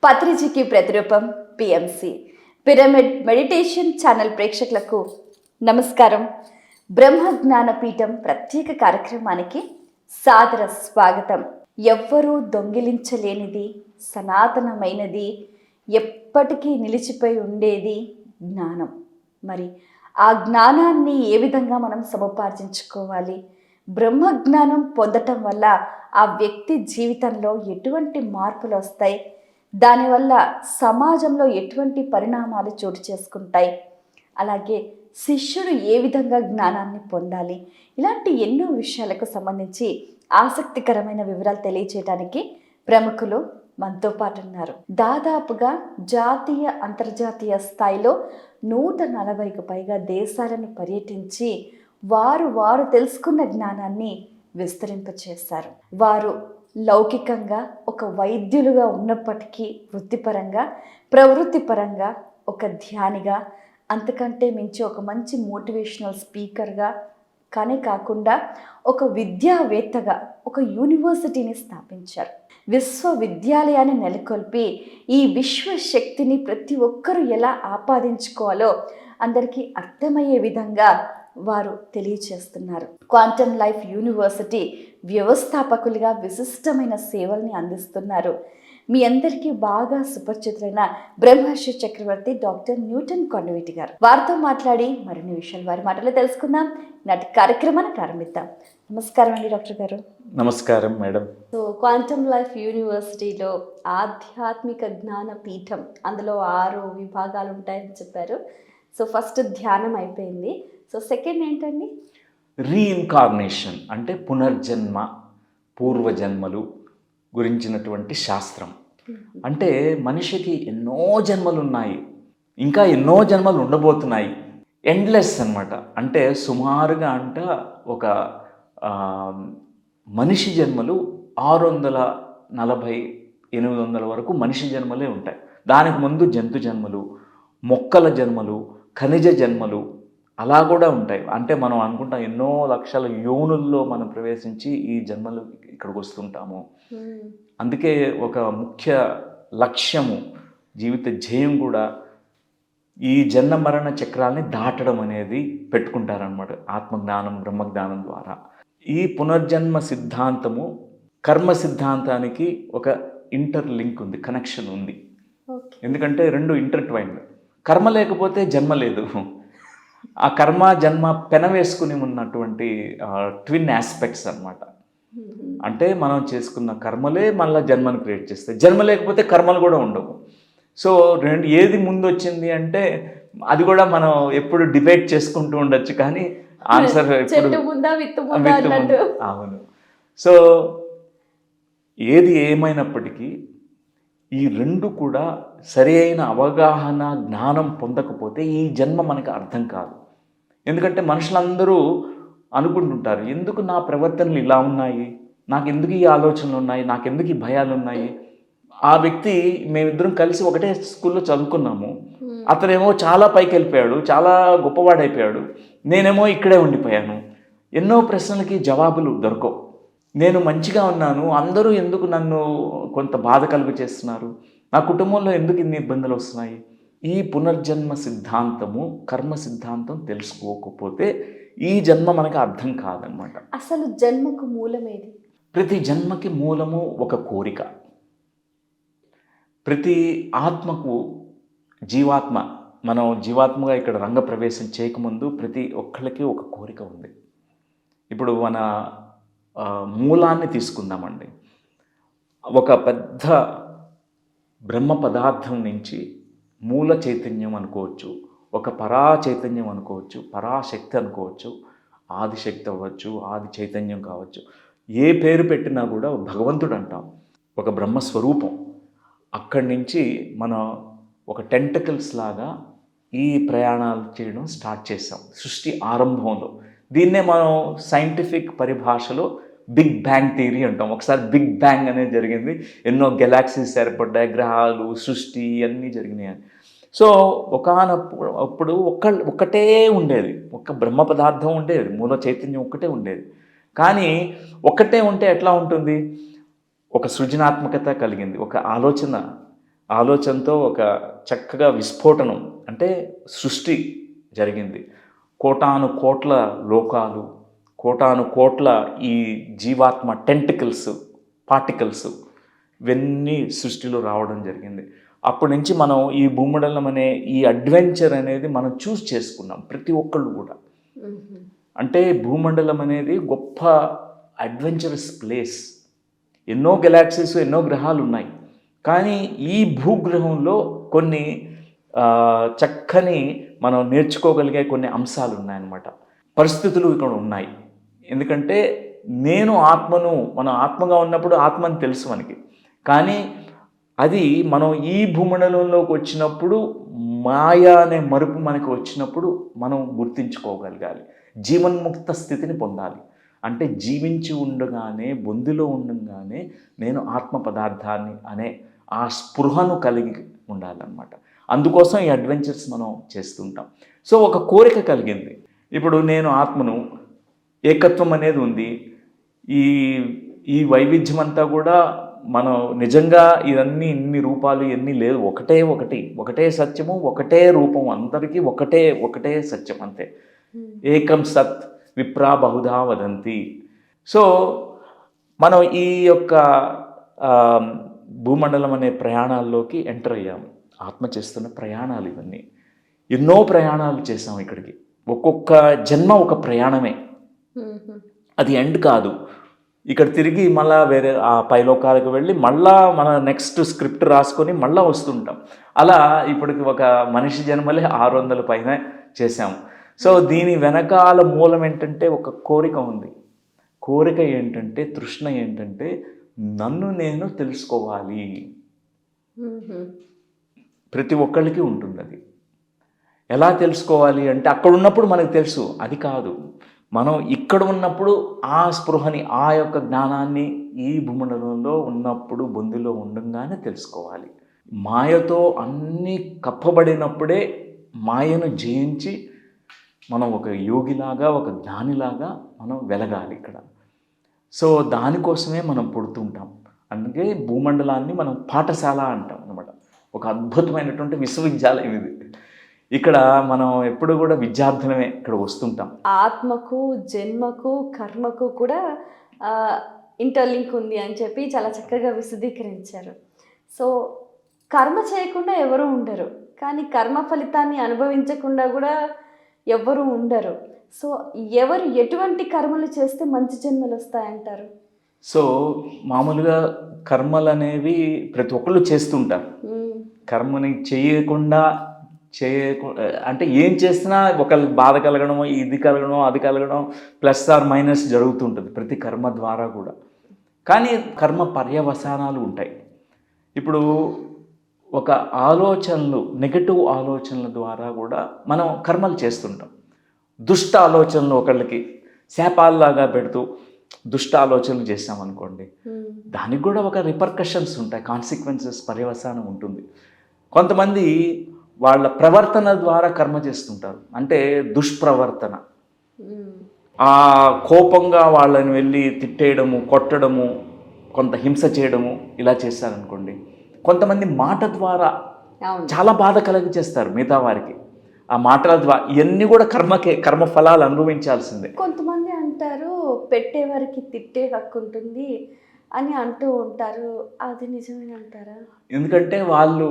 పత్రిజికి ప్రతిరూపం PMC pyramid meditation channel ప్రేక్షకులకు నమస్కారం. బ్రహ్మ జ్ఞాన పీఠం ప్రత్యేక కార్యక్రమానికి సాదర స్వాగతం. ఎవ్వరూ దొంగిలించలేనిది, సనాతనమైనది, ఎప్పటికీ నిలిచిపోయి ఉండేది జ్ఞానం. మరి ఆ జ్ఞానాన్ని ఏ విధంగా మనం సముపార్జించుకోవాలి? బ్రహ్మ జ్ఞానం పొందటం వల్ల ఆ వ్యక్తి జీవితంలో ఎటువంటి మార్పులు వస్తాయి? దానివల్ల సమాజంలో ఎటువంటి పరిణామాలు చోటు చేసుకుంటాయి? అలాగే శిష్యుడు ఏ విధంగా జ్ఞానాన్ని పొందాలి? ఇలాంటి ఎన్నో విషయాలకు సంబంధించి ఆసక్తికరమైన వివరాలు తెలియచేయడానికి ప్రముఖులు మనతో పాటు ఉన్నారు. దాదాపుగా జాతీయ అంతర్జాతీయ స్థాయిలో 140కు పైగా దేశాలను పర్యటించి వారు తెలుసుకున్న జ్ఞానాన్ని విస్తరింపచేశారు. వారు లౌకికంగా ఒక వైద్యులుగా ఉన్నప్పటికీ వృత్తిపరంగా, ప్రవృత్తిపరంగా ఒక ధ్యానిగా, అంతకంటే మించి ఒక మంచి మోటివేషనల్ స్పీకర్గా కాకుండా ఒక విద్యావేత్తగా ఒక యూనివర్సిటీని స్థాపించారు. విశ్వవిద్యాలయాన్ని నెలకొల్పి ఈ విశ్వశక్తిని ప్రతి ఒక్కరూ ఎలా ఆపాదించుకోవాలో అందరికీ అర్థమయ్యే విధంగా వారు తెలియచేస్తున్నారు. క్వాంటమ్ లైఫ్ యూనివర్సిటీ వ్యవస్థాపకులుగా విశిష్టమైన సేవల్ని అందిస్తున్నారు. మీ అందరికీ బాగా సుపరిచితులైన బ్రహ్మర్షి చక్రవర్తి డాక్టర్ న్యూటన్ కొండవీటి గారు. వారితో మాట్లాడి మరిన్ని విషయాలు వారి మాటలో తెలుసుకుందాం. నాటి కార్యక్రమాన్ని ప్రారంభిద్దాం. నమస్కారం అండి డాక్టర్ గారు. నమస్కారం మేడం. సో క్వాంటమ్ లైఫ్ యూనివర్సిటీలో ఆధ్యాత్మిక జ్ఞాన పీఠం, అందులో 6 విభాగాలు ఉంటాయని చెప్పారు. సో ఫస్ట్ ధ్యానం అయిపోయింది. సో సెకండ్ ఏంటండి? రీఇన్కార్నేషన్ అంటే పునర్జన్మ, పూర్వజన్మలు గురించినటువంటి శాస్త్రం. అంటే మనిషికి ఎన్నో జన్మలు ఉన్నాయి, ఇంకా ఎన్నో జన్మలు ఉండబోతున్నాయి. ఎండ్లెస్ అన్నమాట. అంటే సుమారుగా ఒక మనిషి జన్మలు 640-800 వరకు మనిషి జన్మలే ఉంటాయి. దానికి ముందు జంతు జన్మలు, మొక్కల జన్మలు, ఖనిజ జన్మలు అలా కూడా ఉంటాయి. అంటే మనం అనుకుంటాం ఎన్నో లక్షల యోనుల్లో మనం ప్రవేశించి ఈ జన్మలు ఇక్కడికి వస్తుంటాము. అందుకే ఒక ముఖ్య లక్ష్యము, జీవిత ధ్యేయం కూడా ఈ జన్మ మరణ చక్రాల్ని దాటడం అనేది పెట్టుకుంటారనమాట ఆత్మజ్ఞానం, బ్రహ్మజ్ఞానం ద్వారా. ఈ పునర్జన్మ సిద్ధాంతము కర్మ సిద్ధాంతానికి ఒక ఇంటర్లింక్ ఉంది, కనెక్షన్ ఉంది. ఎందుకంటే రెండు ఇంటర్ట్వైన్డ్. కర్మ లేకపోతే జన్మ లేదు. ఆ కర్మ జన్మ పెనవేసుకుని ఉన్నటువంటి ట్విన్ ఆస్పెక్ట్స్ అన్నమాట. అంటే మనం చేసుకున్న కర్మలే మళ్ళీ జన్మను క్రియేట్ చేస్తాయి. జన్మ లేకపోతే కర్మలు కూడా ఉండవు. సో ఏది ముందు వచ్చింది అంటే అది కూడా మనం ఎప్పుడు డిబేట్ చేసుకుంటూ ఉండొచ్చు, కానీ ఆన్సర్ అవును. సో ఏది ఏమైనప్పటికీ ఈ రెండు కూడా సరి అయిన అవగాహన, జ్ఞానం పొందకపోతే ఈ జన్మ మనకు అర్థం కాదు. ఎందుకంటే మనుషులందరూ అనుకుంటుంటారు, ఎందుకు నా ప్రవర్తనలు ఇలా ఉన్నాయి, నాకు ఎందుకు ఈ ఆలోచనలు ఉన్నాయి, నాకెందుకు ఈ భయాలు ఉన్నాయి. ఆ వ్యక్తి, మేమిద్దరం కలిసి ఒకటే స్కూల్లో చదువుకున్నాము, అతనేమో చాలా పైకి వెళ్ళిపోయాడు, చాలా గొప్పవాడైపోయాడు, నేనేమో ఇక్కడే ఉండిపోయాను. ఎన్నో ప్రశ్నలకి జవాబులు దొరకవు. నేను మంచిగా ఉన్నాను, అందరూ ఎందుకు నన్ను కొంత బాధ కలుగు చేస్తున్నారు, నా కుటుంబంలో ఎందుకు ఇన్ని ఇబ్బందులు వస్తున్నాయి. ఈ పునర్జన్మ సిద్ధాంతము, కర్మ సిద్ధాంతం తెలుసుకోకపోతే ఈ జన్మ మనకు అర్థం కాదనమాట. అసలు జన్మకు మూలమేది? ప్రతి జన్మకి మూలము ఒక కోరిక. ప్రతి ఆత్మకు, మనం జీవాత్మగా ఇక్కడ రంగప్రవేశం చేయకముందు ప్రతి ఒక్కళ్ళకి ఒక కోరిక ఉంది. ఇప్పుడు మన మూలాన్ని తీసుకుందామండి. ఒక పెద్ద బ్రహ్మ పదార్థం నుంచి మూల చైతన్యం అనుకోవచ్చు, ఒక పరా చైతన్యం అనుకోవచ్చు, పరాశక్తి అనుకోవచ్చు, ఆదిశక్తి అవ్వచ్చు, ఆది చైతన్యం కావచ్చు. ఏ పేరు పెట్టినా కూడా భగవంతుడు అంటాం, ఒక బ్రహ్మస్వరూపం. అక్కడి నుంచి మనం ఒక టెంటకల్స్ లాగా ఈ ప్రయాణాలు చేయడం స్టార్ట్ చేసాం సృష్టి ఆరంభంలో. దీన్నే మనం సైంటిఫిక్ పరిభాషలో బిగ్ బ్యాంగ్ థియరీ అంటాం. ఒకసారి బిగ్ బ్యాంగ్ అనేది జరిగింది, ఎన్నో గెలాక్సీస్ ఏర్పడ్డాయి, గ్రహాలు, సృష్టి అన్నీ జరిగినాయి. సో అప్పుడు ఒక్కటే ఉండేది, ఒక బ్రహ్మ పదార్థం ఉండేది, మూల చైతన్యం ఒక్కటే ఉండేది. కానీ ఒక్కటే ఉంటే ఎట్లా ఉంటుంది? ఒక సృజనాత్మకత కలిగింది, ఒక ఆలోచన ఆలోచనతో ఒక చక్కగా విస్ఫోటనం అంటే సృష్టి జరిగింది. కోటాను కోట్ల లోకాలు, కోటాను కోట్ల ఈ జీవాత్మ టెంటికల్స్, పార్టికల్స్ ఇవన్నీ సృష్టిలో రావడం జరిగింది. అప్పటి నుంచి మనం ఈ భూమండలం అనే ఈ అడ్వెంచర్ అనేది మనం చూస్ చేసుకున్నాం ప్రతి ఒక్కళ్ళు కూడా. అంటే భూమండలం అనేది గొప్ప అడ్వెంచరస్ ప్లేస్. ఎన్నో గెలాక్సీస్, ఎన్నో గ్రహాలు ఉన్నాయి. కానీ ఈ భూగ్రహంలో కొన్ని చక్కని మనం నేర్చుకోగలిగే కొన్ని అంశాలు ఉన్నాయన్నమాట. పరిస్థితులు ఇక్కడ ఉన్నాయి. ఎందుకంటే నేను ఆత్మను, మనం ఆత్మగా ఉన్నప్పుడు ఆత్మని తెలుసు మనకి. కానీ అది మనం ఈ భూమండలంలోకి వచ్చినప్పుడు మాయ అనే మరుపు మనకు వచ్చినప్పుడు మనం గుర్తించుకోగలగాలి. జీవన్ముక్త స్థితిని పొందాలి. అంటే జీవించి ఉండగానే, బొందిలో ఉండగానే నేను ఆత్మ పదార్థాన్ని అనే ఆ స్పృహను కలిగి ఉండాలన్నమాట. అందుకోసం ఈ అడ్వెంచర్స్ మనం చేస్తుంటాం. సో ఒక కోరిక కలిగింది. ఇప్పుడు నేను ఆత్మను, ఏకత్వం అనేది ఉంది. ఈ ఈ వైవిధ్యం అంతా కూడా మనం నిజంగా ఇవన్నీ ఇన్ని రూపాలు ఇవన్నీ లేదు. ఒకటే సత్యము, ఒకటే రూపం, అందరికీ ఒకటే సత్యం అంతే. ఏకం సత్ విప్రా బహుధా వదంతి. సో మనం ఈ యొక్క భూమండలం అనే ప్రయాణాల్లోకి ఎంటర్ అయ్యాము. ఆత్మ చేస్తున్న ప్రయాణాలు ఇవన్నీ. ఎన్నో ప్రయాణాలు చేసాం ఇక్కడికి. ఒక్కొక్క జన్మ ఒక ప్రయాణమే, అది ఎండ్ కాదు. ఇక్కడ తిరిగి మళ్ళీ వేరే ఆ పైలోకాలకు వెళ్ళి మళ్ళా మన నెక్స్ట్ స్క్రిప్ట్ రాసుకొని మళ్ళీ వస్తుంటాం. అలా ఇప్పటికి ఒక మనిషి జన్మలే 600 పైన చేసాము. సో దీని వెనకాల మూలం ఏంటంటే ఒక కోరిక ఉంది. కోరిక ఏంటంటే, తృష్ణ ఏంటంటే, నన్ను నేను తెలుసుకోవాలి. ప్రతి ఒక్కళ్ళకి ఉంటుంది అది. ఎలా తెలుసుకోవాలి అంటే, అక్కడ ఉన్నప్పుడు మనకు తెలుసు, అది కాదు. మనం ఇక్కడ ఉన్నప్పుడు ఆ స్పృహని, ఆ యొక్క జ్ఞానాన్ని ఈ భూమండలంలో ఉన్నప్పుడు, బొందిలో ఉండగానే తెలుసుకోవాలి. మాయతో అన్నీ కప్పబడినప్పుడే మాయను జయించి మనం ఒక యోగిలాగా, ఒక జ్ఞానిలాగా మనం వెలగాలి ఇక్కడ. సో దానికోసమే మనం పుడుతుంటాం. అందుకే భూమండలాన్ని మనం పాఠశాల అంటాం అన్నమాట. ఒక అద్భుతమైనటువంటి విశ్వవిద్యాలయం ఇది. ఇక్కడ మనం ఎప్పుడు కూడా విద్యార్థులమే ఇక్కడ వస్తుంటాం. ఆత్మకు, జన్మకు, కర్మకు కూడా ఇంటర్లింక్ ఉంది అని చెప్పి చాలా చక్కగా విశదీకరించారు. సో కర్మ చేయకుండా ఎవరు ఉండరు, కానీ కర్మ ఫలితాన్ని అనుభవించకుండా కూడా ఎవ్వరూ ఉండరు. సో ఎవరు ఎటువంటి కర్మలు చేస్తే మంచి జన్మలు వస్తాయంటారు? సో మామూలుగా కర్మలు అనేవి ప్రతి ఒక్కళ్ళు చేస్తుంటారు. కర్మని చేయకుండా అంటే ఏం చేసినా ఒకళ్ళకి బాధ కలగడమో, ఇది కలగడం, అది కలగడం, ప్లస్ ఆర్ మైనస్ జరుగుతుంటుంది ప్రతి కర్మ ద్వారా కూడా. కానీ కర్మ పర్యవసానాలు ఉంటాయి. ఇప్పుడు ఒక ఆలోచనలు, నెగటివ్ ఆలోచనల ద్వారా కూడా మనం కర్మలు చేస్తుంటాం. దుష్ట ఆలోచనలు ఒకళ్ళకి శాపాల్లాగా పెడుతూ దుష్ట ఆలోచనలు చేసామనుకోండి, దానికి కూడా ఒక రిపర్కషన్స్ ఉంటాయి, కాన్సిక్వెన్సెస్, పర్యవసానం ఉంటుంది. కొంతమంది వాళ్ళ ప్రవర్తన ద్వారా కర్మ చేస్తుంటారు. అంటే దుష్ప్రవర్తన, ఆ కోపంగా వాళ్ళని వెళ్ళి తిట్టేయడము, కొట్టడము, కొంత హింస చేయడము, ఇలా చేస్తారనుకోండి. కొంతమంది మాట ద్వారా చాలా బాధ కలిగి చేస్తారు మిగతా వారికి. ఆ మాటల ద్వారా ఇవన్నీ కూడా కర్మ ఫలాలు అనుభవించాల్సిందే. కొంతమంది అంటారు పెట్టేవారికి తిట్టే హక్కు ఉంటుంది అని అంటూ ఉంటారు, అది నిజమే అంటారా? ఎందుకంటే వాళ్ళు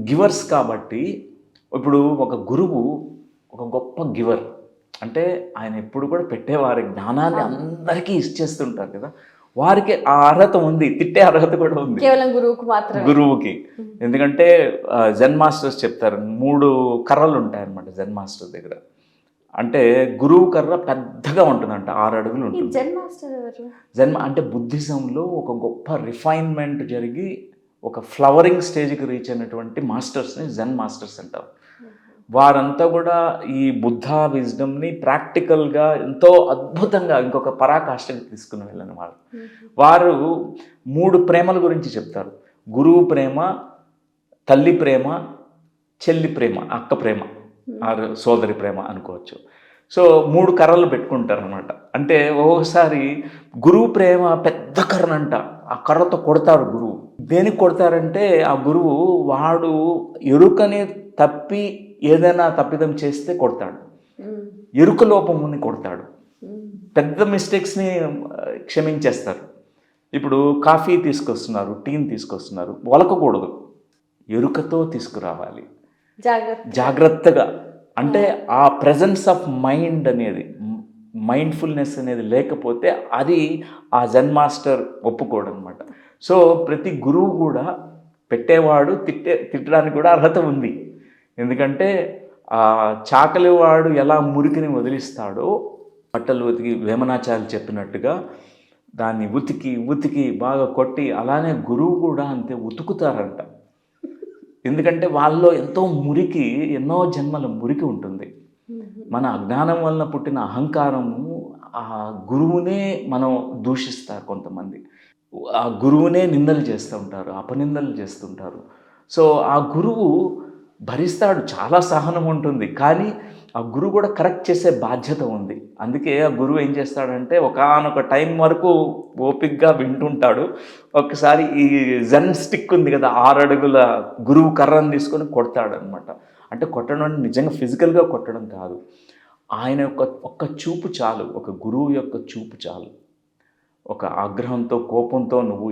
గివర్స్ కాబట్టి. ఇప్పుడు ఒక గురువు ఒక గొప్ప గివర్, అంటే ఆయన ఎప్పుడు కూడా పెట్టేవారి జ్ఞానాన్ని అందరికీ ఇచ్చేస్తుంటారు కదా. వారికి ఆ అర్హత ఉంది, తిట్టే అర్హత కూడా ఉంది, కేవలం గురువుకు మాత్రమే. గురువుకి. ఎందుకంటే జెన్ మాస్టర్స్ చెప్తారు 3 కర్రలు ఉంటాయన్నమాట జెన్ మాస్టర్ దగ్గర. అంటే గురువు కర్ర పెద్దగా ఉంటుందంట, 6 అడుగులు ఉంటుంది. జెన్ మాస్టర్ ఎవరు? జెన్ అంటే బుద్ధిజంలో ఒక గొప్ప రిఫైన్మెంట్ జరిగి ఒక ఫ్లవరింగ్ స్టేజ్కి రీచ్ అయినటువంటి మాస్టర్స్ని జెన్ మాస్టర్స్ అంటారు. వారంతా కూడా ఈ బుద్ధ విజ్డమ్ని ప్రాక్టికల్గా ఎంతో అద్భుతంగా ఇంకొక పరాకాష్ఠకి తీసుకుని వెళ్ళిన వారు 3 ప్రేమల గురించి చెప్తారు. గురువు ప్రేమ, తల్లి ప్రేమ, చెల్లి ప్రేమ, అక్క ప్రేమ, సోదరి ప్రేమ అనుకోవచ్చు. సో 3 కర్రలు పెట్టుకుంటారు అనమాట. అంటే ఒక్కొక్కసారి గురువు ప్రేమ పెద్ద కర్రనంట, ఆ కర్రతో కొడతారు గురువు. దేనికి కొడతారంటే ఆ గురువు వాడు ఎరుకని తప్పి ఏదైనా తప్పిదం చేస్తే కొడతాడు, ఎరుక లోపం ఉంది కొడతాడు, పెద్ద మిస్టేక్స్ని క్షమించేస్తారు. ఇప్పుడు కాఫీ తీసుకొస్తున్నారు, టీని తీసుకొస్తున్నారు, వలకకూడదు, ఎరుకతో తీసుకురావాలి జాగ్రత్తగా. అంటే ఆ ప్రెజెన్స్ ఆఫ్ మైండ్ అనేది, మైండ్ఫుల్నెస్ అనేది లేకపోతే అది ఆ జెన్ మాస్టర్ ఒప్పుకోడు అనమాట. సో ప్రతి గురువు కూడా పెట్టేవాడు తిట్టడానికి కూడా అర్హత ఉంది. ఎందుకంటే ఆ చాకలి వాడు ఎలా మురికిని వదిలిస్తాడో, బట్టలు ఉతికి వేమనాచార్యులు చెప్పినట్టుగా దాన్ని ఉతికి ఉతికి బాగా కొట్టి, అలానే గురువు కూడా అంతే ఉతుకుతారంట. ఎందుకంటే వాళ్ళలో ఎంతో మురికి, ఎన్నో జన్మల మురికి ఉంటుంది. మన అజ్ఞానం వలన పుట్టిన అహంకారము ఆ గురువునే మనం దూషిస్తారు కొంతమంది, ఆ గురువునే నిందలు చేస్తూ ఉంటారు, అపనిందలు చేస్తుంటారు. సో ఆ గురువు భరిస్తాడు, చాలా సహనం ఉంటుంది, కానీ ఆ గురువు కూడా కరెక్ట్ చేసే బాధ్యత ఉంది. అందుకే ఆ గురువు ఏం చేస్తాడంటే ఒకానొక టైం వరకు ఓపిక్గా వింటుంటాడు. ఒకసారి ఈ జెన్ స్టిక్ ఉంది కదా, 6 అడుగుల గురువు కర్రను తీసుకొని కొడతాడు అనమాట. అంటే కొట్టడం అంటే నిజంగా ఫిజికల్గా కొట్టడం కాదు, ఆయన ఒక్క చూపు చాలు, ఒక గురువు యొక్క చూపు చాలు. ఒక ఆగ్రహంతో కోపంతో నువ్వు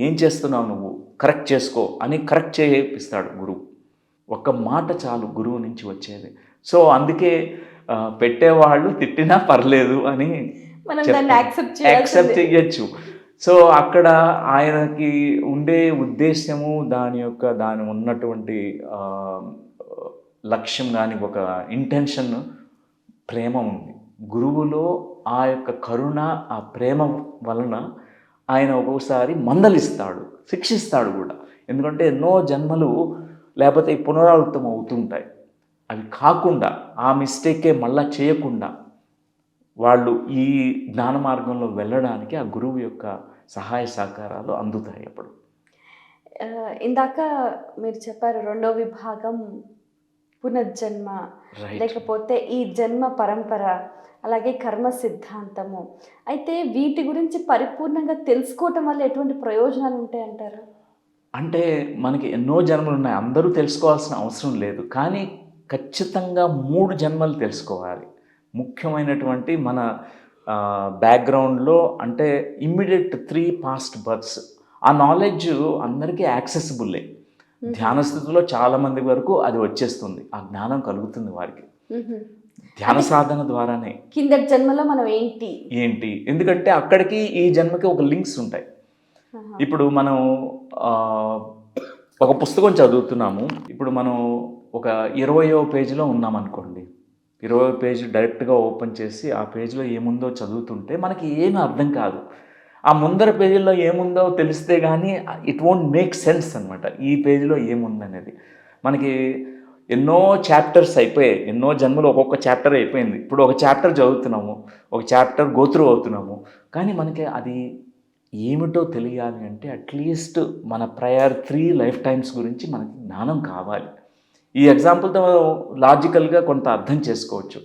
ఏం చేస్తున్నావు, నువ్వు కరెక్ట్ చేసుకో అని కరెక్ట్ చేపిస్తాడు గురువు. ఒక్క మాట చాలు గురువు నుంచి వచ్చేది. సో అందుకే పెట్టేవాళ్ళు తిట్టినా పర్లేదు అని యాక్సెప్ట్ చేయొచ్చు. సో అక్కడ ఆయనకి ఉండే ఉద్దేశము, దాని ఉన్నటువంటి లక్ష్యం కానీ ఒక ఇంటెన్షన్, ప్రేమ ఉంది గురువులో. ఆ యొక్క కరుణ, ఆ ప్రేమ వలన ఆయన ఒక్కోసారి మందలిస్తాడు, శిక్షిస్తాడు కూడా. ఎందుకంటే ఎన్నో జన్మలు లేకపోతే పునరావృతం అవుతుంటాయి. అవి కాకుండా, ఆ మిస్టేకే మళ్ళా చేయకుండా వాళ్ళు ఈ జ్ఞాన మార్గంలో వెళ్ళడానికి ఆ గురువు యొక్క సహాయ సహకారాలు అందుతాయి అప్పుడు. ఇందాక మీరు చెప్పారు రెండో విభాగం పునర్జన్మ, లేకపోతే ఈ జన్మ పరంపర, అలాగే కర్మ సిద్ధాంతము. అయితే వీటి గురించి పరిపూర్ణంగా తెలుసుకోవటం వల్ల ఎటువంటి ప్రయోజనాలు ఉంటాయంటారు? అంటే మనకి ఎన్నో జన్మలు ఉన్నాయి, అందరూ తెలుసుకోవాల్సిన అవసరం లేదు, కానీ ఖచ్చితంగా 3 జన్మలు తెలుసుకోవాలి. ముఖ్యమైనటువంటి మన బ్యాక్గ్రౌండ్లో, అంటే ఇమ్మీడియట్ 3 పాస్ట్ బర్త్స్. ఆ నాలెడ్జ్ అందరికీ యాక్సెసిబుల్లే. ధ్యాన స్థితిలో చాలామంది వరకు అది వచ్చేస్తుంది, ఆ జ్ఞానం కలుగుతుంది వారికి ధ్యాన సాధన ద్వారానే. కిందటి జన్మలో మనం ఏంటి, ఎందుకంటే అక్కడికి ఈ జన్మకి ఒక లింక్స్ ఉంటాయి. ఇప్పుడు మనం ఒక పుస్తకం చదువుతున్నాము, ఇప్పుడు మనం ఒక 20వ పేజీలో ఉన్నామనుకోండి. 20వ పేజీ డైరెక్ట్గా ఓపెన్ చేసి ఆ పేజీలో ఏముందో చదువుతుంటే మనకి ఏమీ అర్థం కాదు. ఆ ముందర పేజీల్లో ఏముందో తెలిస్తే కానీ ఇట్ వోంట్ మేక్ సెన్స్ అనమాట, ఈ పేజీలో ఏముందనేది. మనకి ఎన్నో చాప్టర్స్ అయిపోయాయి, ఎన్నో జన్మలు ఒక్కొక్క చాప్టర్ అయిపోయింది. ఇప్పుడు ఒక చాప్టర్ చదువుతున్నాము, ఒక చాప్టర్ గోత్రు అవుతున్నాము, కానీ మనకి అది ఏమిటో తెలియాలి అంటే అట్లీస్ట్ మన ప్రయర్ 3 లైఫ్ టైమ్స్ గురించి మనకి జ్ఞానం కావాలి. ఈ ఎగ్జాంపుల్తో లాజికల్గా కొంత అర్థం చేసుకోవచ్చు.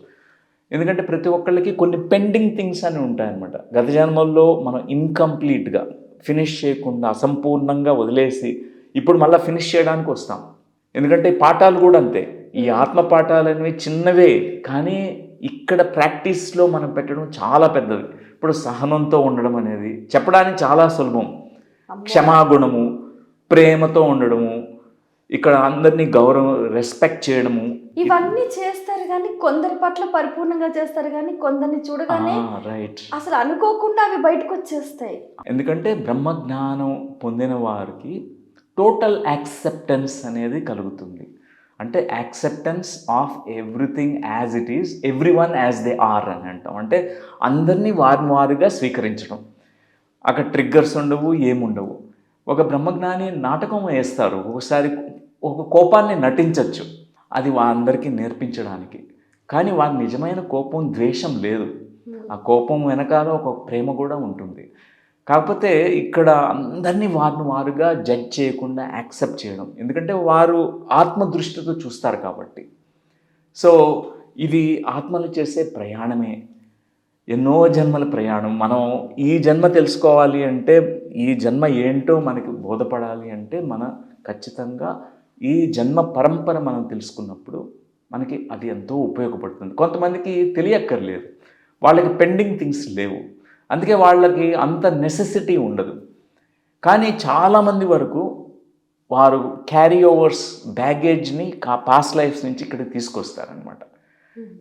ఎందుకంటే ప్రతి ఒక్కళ్ళకి కొన్ని పెండింగ్ థింగ్స్ అని ఉంటాయన్నమాట. గత జన్మల్లో మనం ఇన్కంప్లీట్గా ఫినిష్ చేయకుండా, అసంపూర్ణంగా వదిలేసి ఇప్పుడు మళ్ళీ ఫినిష్ చేయడానికి వస్తాం. ఎందుకంటే పాఠాలు కూడా అంతే, ఈ ఆత్మ పాఠాలు అనేవి చిన్నవే, కానీ ఇక్కడ ప్రాక్టీస్లో మనం పెట్టడం చాలా పెద్దది. ఇప్పుడు సహనంతో ఉండడం అనేది చెప్పడానికి చాలా సులభం, క్షమాగుణము, ప్రేమతో ఉండడము, ఇక్కడ అందరినీ రెస్పెక్ట్ చేయడము, ఇవన్నీ చేస్తారు. కానీ కొందరి పట్ల పరిపూర్ణంగా చేస్తారు, కానీ కొందరిని చూడగానే రైట్ అసలు అనుకోకుండా అవి బయటకు వచ్చేస్తాయి. ఎందుకంటే బ్రహ్మజ్ఞానం పొందిన వారికి టోటల్ యాక్సెప్టెన్స్ అనేది కలుగుతుంది. అంటే acceptance of everything as it is, everyone as they are అని అంటాం. అంటే అందరినీ వారుగా స్వీకరించడం. అక్కడ ట్రిగ్గర్స్ ఉండవు, ఏముండవు. ఒక బ్రహ్మజ్ఞాని నాటకం వేస్తారు, ఒకసారి ఒక కోపాన్ని నటించవచ్చు, అది అందరికీ నేర్పించడానికి. కానీ వారి నిజమైన కోపం ద్వేషం లేదు, ఆ కోపం వెనకాల ఒక ప్రేమ కూడా ఉంటుంది. కాకపోతే ఇక్కడ అందరినీ వారుగా జడ్జ్ చేయకుండా యాక్సెప్ట్ చేయడం, ఎందుకంటే వారు ఆత్మ దృష్టితో చూస్తారు కాబట్టి. సో ఇది ఆత్మలు చేసే ప్రయాణమే. ఎన్నో జన్మల ప్రయాణం. మనం ఈ జన్మ తెలుసుకోవాలి అంటే, ఈ జన్మ ఏంటో మనకి బోధపడాలి అంటే, ఖచ్చితంగా ఈ జన్మ పరంపర మనం తెలుసుకున్నప్పుడు మనకి అది ఎంతో ఉపయోగపడుతుంది. కొంతమందికి తెలియక్కర్లేదు. వాళ్ళకి పెండింగ్ థింగ్స్ లేవు. అందుకే వాళ్ళకి అంత నెసెసిటీ ఉండదు. కానీ చాలామంది వరకు వారు క్యారీ ఓవర్స్ బ్యాగేజ్ని పాస్ట్ లైఫ్స్ నుంచి ఇక్కడికి తీసుకొస్తారనమాట.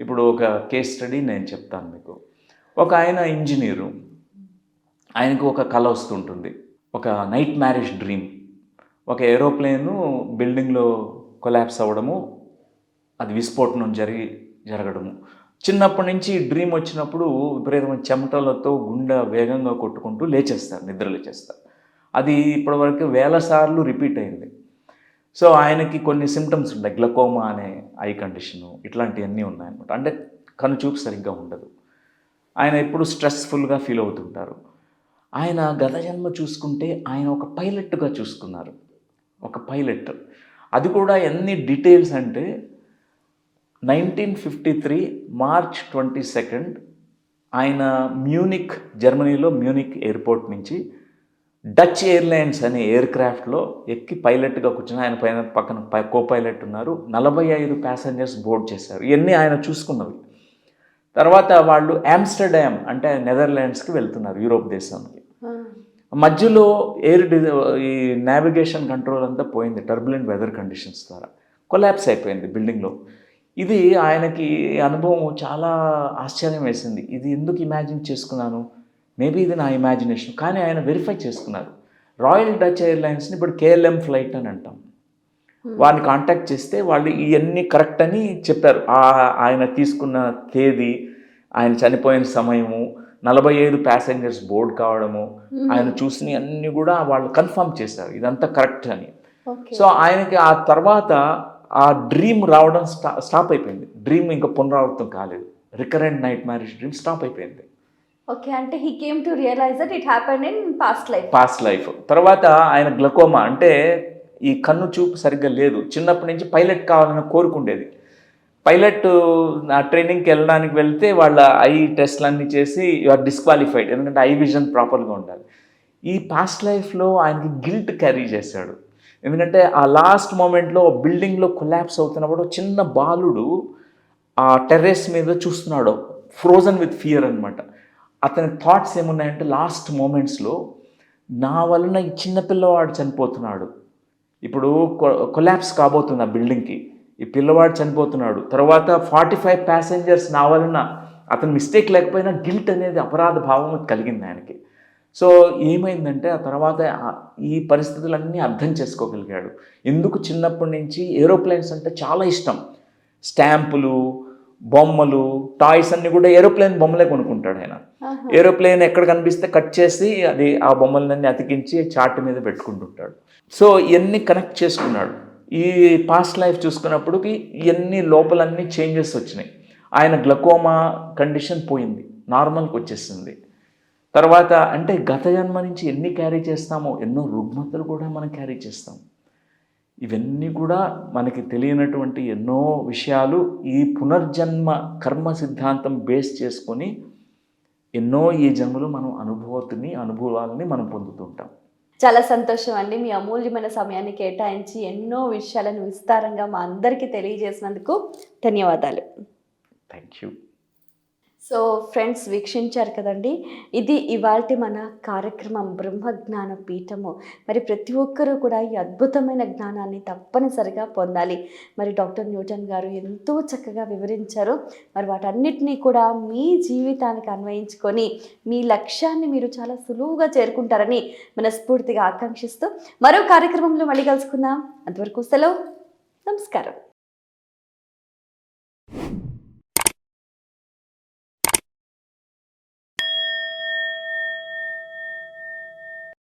ఇప్పుడు ఒక కేస్ స్టడీ నేను చెప్తాను మీకు. ఒక ఆయన ఇంజనీరు, ఆయనకు ఒక కల వస్తుంటుంది, ఒక నైట్ మ్యారేజ్ డ్రీమ్. ఒక ఏరోప్లేను బిల్డింగ్లో కొలాప్స్ అవ్వడము, అది విస్ఫోటనం జరగడము. చిన్నప్పటి నుంచి డ్రీమ్ వచ్చినప్పుడు విపరీతమైన చెమటలతో గుండె వేగంగా కొట్టుకుంటూ నిద్ర లేచేస్తారు. అది ఇప్పటివరకు వేల సార్లు రిపీట్ అయింది. సో ఆయనకి కొన్ని సిమ్టమ్స్ ఉంటాయి, గ్లకోమా అనే ఐ కండిషను, ఇట్లాంటివన్నీ ఉన్నాయన్నమాట. అంటే కనుచూపు సరిగ్గా ఉండదు. ఆయన ఎప్పుడు స్ట్రెస్ఫుల్గా ఫీల్ అవుతుంటారు. ఆయన గత జన్మ చూసుకుంటే ఆయన ఒక పైలట్గా చూసుకున్నారు, ఒక పైలట్. అది కూడా ఎన్ని డీటెయిల్స్ అంటే 1953 మార్చ్ 22 ఆయన జర్మనీలో మ్యూనిక్ ఎయిర్పోర్ట్ నుంచి డచ్ ఎయిర్లైన్స్ అనే ఎయిర్ క్రాఫ్ట్లో ఎక్కి పైలట్గా కూర్చుని, ఆయన పక్కన కో పైలట్ ఉన్నారు. 45 ప్యాసింజర్స్ బోర్డ్ చేశారు. ఇవన్నీ ఆయన చూసుకున్నవి. తర్వాత వాళ్ళు ఆమ్స్టర్డామ్ అంటే నెదర్లాండ్స్కి వెళ్తున్నారు, యూరోప్ దేశానికి. మధ్యలో ఈ నావిగేషన్ కంట్రోల్ అంతా పోయింది, టర్బులెంట్ వెదర్ కండిషన్స్ ద్వారా కొలాప్స్ అయిపోయింది బిల్డింగ్లో. ఇది ఆయనకి అనుభవం చాలా ఆశ్చర్యం వేసింది. ఇది ఎందుకు ఇమాజిన్ చేసుకున్నాను, మేబీ ఇది నా ఇమాజినేషన్. కానీ ఆయన వెరిఫై చేసుకున్నారు. రాయల్ డచ్ ఎయిర్లైన్స్ని ఇప్పుడు KLM ఫ్లైట్ అని అంటాం. వారిని కాంటాక్ట్ చేస్తే వాళ్ళు ఇవన్నీ కరెక్ట్ అని చెప్పారు. ఆయన తీసుకున్న తేదీ, ఆయన చనిపోయిన సమయము, 45 ప్యాసింజర్స్ బోర్డ్ కావడము, ఆయన చూసిన అన్నీ కూడా వాళ్ళు కన్ఫర్మ్ చేశారు ఇదంతా కరెక్ట్ అని. సో ఆయనకి ఆ తర్వాత ఆ డ్రీమ్ రావడం స్టాప్ అయిపోయింది. డ్రీమ్ ఇంకా పునరావృతం కాలేదు. Recurrent night marriage dream stop అయిపోయింది. ఓకే, అంటే he came to realise that it happened in past life. తర్వాత ఆయన గ్లకోమా అంటే ఈ కన్ను చూపు సరిగ్గా లేదు. చిన్నప్పటి నుంచి పైలట్ కావాలని కోరుకుండేది. పైలట్ ట్రైనింగ్కి వెళ్ళడానికి వెళ్తే వాళ్ళ ఐ టెస్ట్లు అన్నీ చేసి యు ఆర్ డిస్క్వాలిఫైడ్, ఎందుకంటే ఐ విజన్ ప్రాపర్గా ఉండాలి. ఈ పాస్ట్ లైఫ్లో ఆయనకి గిల్ట్ క్యారీ చేశాడు. ఎందుకంటే ఆ లాస్ట్ మూమెంట్లో బిల్డింగ్లో కొలాప్స్ అవుతున్నప్పుడు చిన్న బాలుడు ఆ టెర్రస్ మీద చూస్తున్నాడు, ఫ్రోజన్ విత్ ఫియర్ అనమాట. అతని థాట్స్ ఏమున్నాయంటే లాస్ట్ మూమెంట్స్లో నా వలన ఈ చిన్నపిల్లవాడు చనిపోతున్నాడు, ఇప్పుడు కొలాప్స్ కాబోతుంది ఆ బిల్డింగ్కి, ఈ పిల్లవాడు చనిపోతున్నాడు, తర్వాత 45 ప్యాసింజర్స్ నా వలన, అతని మిస్టేక్ లేకపోయినా గిల్ట్ అనేది అపరాధ భావం కలిగింది ఆయనకి. సో ఏమైందంటే ఆ తర్వాత ఈ పరిస్థితులన్నీ అర్థం చేసుకోగలిగాడు. ఎందుకు చిన్నప్పటి నుంచి ఏరోప్లేన్స్ అంటే చాలా ఇష్టం. స్టాంపులు, బొమ్మలు, టాయ్స్ అన్నీ కూడా ఏరోప్లేన్ బొమ్మలే కొనుక్కుంటాడు ఆయన. ఏరోప్లేన్ ఎక్కడ కనిపిస్తే కట్ చేసి అది ఆ బొమ్మలన్నీ అతికించి చార్ట్ మీద పెట్టుకుంటుంటాడు. సో ఇవన్నీ కనెక్ట్ చేసుకున్నాడు. ఈ పాస్ట్ లైఫ్ చూసుకున్నప్పటికి ఇవన్నీ లోపలన్నీ చేంజెస్ వచ్చినాయి. ఆయన గ్లకోమా కండిషన్ పోయింది, నార్మల్కి వచ్చేసింది. తర్వాత అంటే గత జన్మ నుంచి ఎన్ని క్యారీ చేస్తామో, ఎన్నో రుగ్మతలు కూడా మనం క్యారీ చేస్తాం. ఇవన్నీ కూడా మనకి తెలియనటువంటి ఎన్నో విషయాలు ఈ పునర్జన్మ కర్మ సిద్ధాంతం బేస్ చేసుకొని ఎన్నో ఈ జన్మలో మనం అనుభవాలని మనం పొందుతుంటాం. చాలా సంతోషం అండి, మీ అమూల్యమైన సమయాన్ని కేటాయించి ఎన్నో విషయాలను విస్తారంగా మా అందరికీ తెలియజేసినందుకు ధన్యవాదాలు. Thank you. సో ఫ్రెండ్స్, వీక్షించారు కదండి, ఇది ఇవాల్టి మన కార్యక్రమం బ్రహ్మజ్ఞాన పీఠము. మరి ప్రతి ఒక్కరూ కూడా ఈ అద్భుతమైన జ్ఞానాన్ని తప్పనిసరిగా పొందాలి. మరి డాక్టర్ న్యూటన్ గారు ఎంతో చక్కగా వివరించారు. మరి వాటన్నిటినీ కూడా మీ జీవితానికి అన్వయించుకొని మీ లక్ష్యాన్ని మీరు చాలా సులువుగా చేరుకుంటారని మనస్ఫూర్తిగా ఆకాంక్షిస్తూ మరో కార్యక్రమంలో మళ్ళీ కలుసుకుందాం. అంతవరకు సెలవు, నమస్కారం.